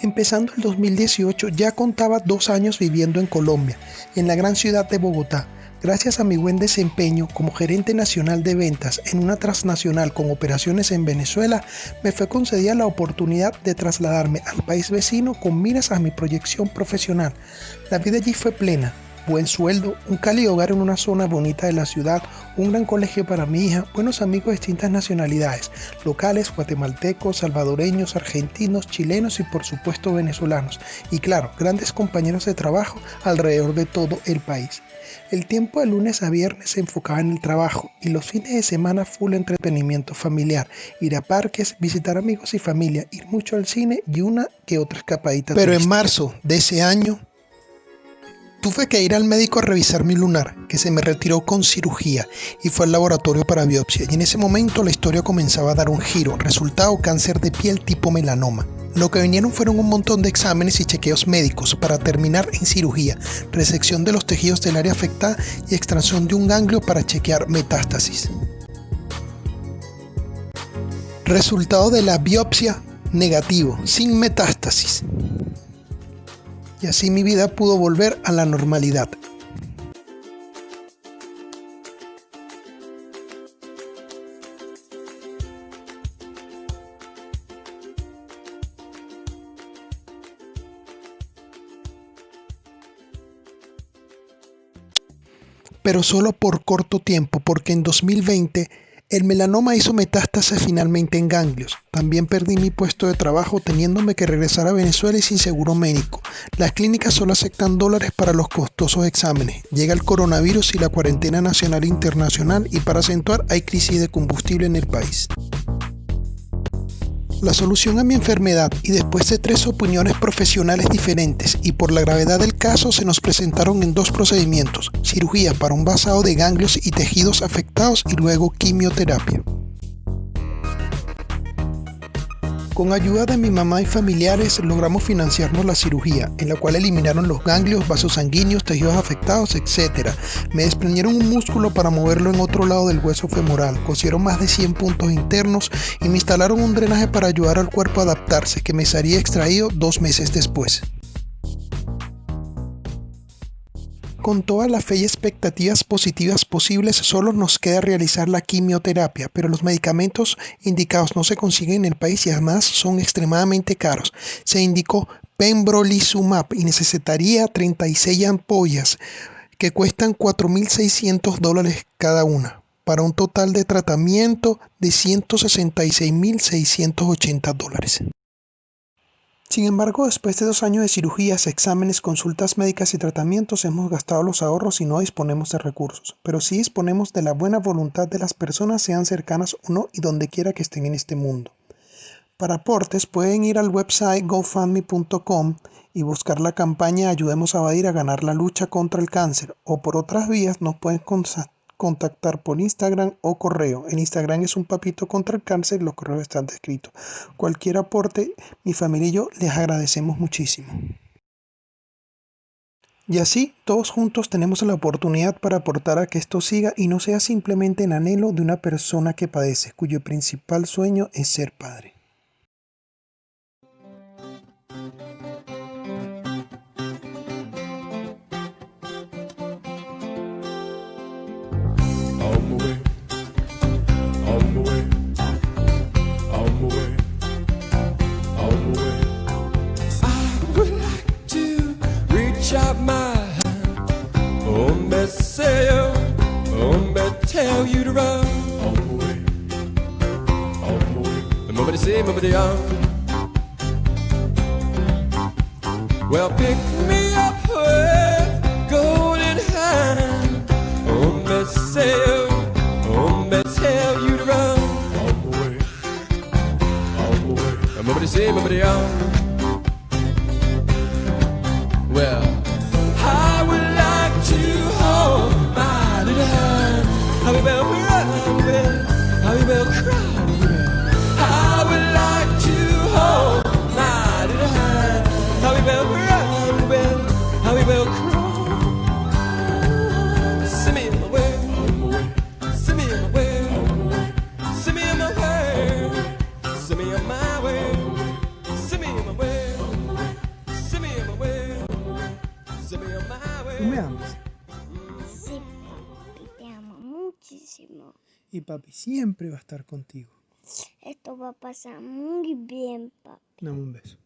Empezando el 2018 ya contaba 2 años viviendo en Colombia, en la gran ciudad de Bogotá. Gracias a mi buen desempeño como gerente nacional de ventas en una transnacional con operaciones en Venezuela, me fue concedida la oportunidad de trasladarme al país vecino con miras a mi proyección profesional. La vida allí fue plena. Buen sueldo, un cálido hogar en una zona bonita de la ciudad, un gran colegio para mi hija, buenos amigos de distintas nacionalidades, locales, guatemaltecos, salvadoreños, argentinos, chilenos y por supuesto venezolanos. Y claro, grandes compañeros de trabajo alrededor de todo el país. El tiempo de lunes a viernes se enfocaba en el trabajo y los fines de semana full entretenimiento familiar, ir a parques, visitar amigos y familia, ir mucho al cine y una que otra escapadita. Pero en marzo de ese año tuve que ir al médico a revisar mi lunar, que se me retiró con cirugía y fue al laboratorio para biopsia. Y en ese momento la historia comenzaba a dar un giro, resultado cáncer de piel tipo melanoma. Lo que vinieron fueron un montón de exámenes y chequeos médicos para terminar en cirugía, resección de los tejidos del área afectada y extracción de un ganglio para chequear metástasis. Resultado de la biopsia negativo, sin metástasis. Y así mi vida pudo volver a la normalidad. Pero solo por corto tiempo, porque en 2020 el melanoma hizo metástasis finalmente en ganglios. También perdí mi puesto de trabajo teniéndome que regresar a Venezuela y sin seguro médico. Las clínicas solo aceptan dólares para los costosos exámenes. Llega el coronavirus y la cuarentena nacional e internacional y para acentuar hay crisis de combustible en el país. La solución a mi enfermedad y después de 3 opiniones profesionales diferentes y por la gravedad del caso se nos presentaron en 2 procedimientos, cirugía para un vasado de ganglios y tejidos afectados y luego quimioterapia. Con ayuda de mi mamá y familiares logramos financiarnos la cirugía, en la cual eliminaron los ganglios, vasos sanguíneos, tejidos afectados, etc. Me desprendieron un músculo para moverlo en otro lado del hueso femoral, cosieron más de 100 puntos internos y me instalaron un drenaje para ayudar al cuerpo a adaptarse, que me sería extraído 2 meses después. Con toda la fe y expectativas positivas posibles, solo nos queda realizar la quimioterapia, pero los medicamentos indicados no se consiguen en el país y además son extremadamente caros. Se indicó pembrolizumab y necesitaría 36 ampollas que cuestan $4.600 cada una, para un total de tratamiento de $166.680. Sin embargo, después de 2 años de cirugías, exámenes, consultas médicas y tratamientos, hemos gastado los ahorros y no disponemos de recursos. Pero sí disponemos de la buena voluntad de las personas, sean cercanas o no, y donde quiera que estén en este mundo. Para aportes pueden ir al website gofundme.com y buscar la campaña Ayudemos a Badir a ganar la lucha contra el cáncer, o por otras vías nos pueden contactar por Instagram o correo. En Instagram es un papito contra el cáncer, los correos están descritos. Cualquier aporte, mi familia y yo les agradecemos muchísimo. Y así, todos juntos tenemos la oportunidad para aportar a que esto siga y no sea simplemente el anhelo de una persona que padece, cuyo principal sueño es ser padre. Tell you to run all the way, nobody say, nobody on. Well, pick me up with golden hand. Hombre say, hombre tell you to run all the way, nobody say, nobody on. Well, I would like to hold my little hand. I will run, I will cry. I would like to hold my little hand. I will run, I will cry. Send me in my way, send me in my way, send me in my way, send me in my way, send me in my way. muchísimo. Y papi siempre va a estar contigo. Esto va a pasar muy bien, papi. Dame un beso.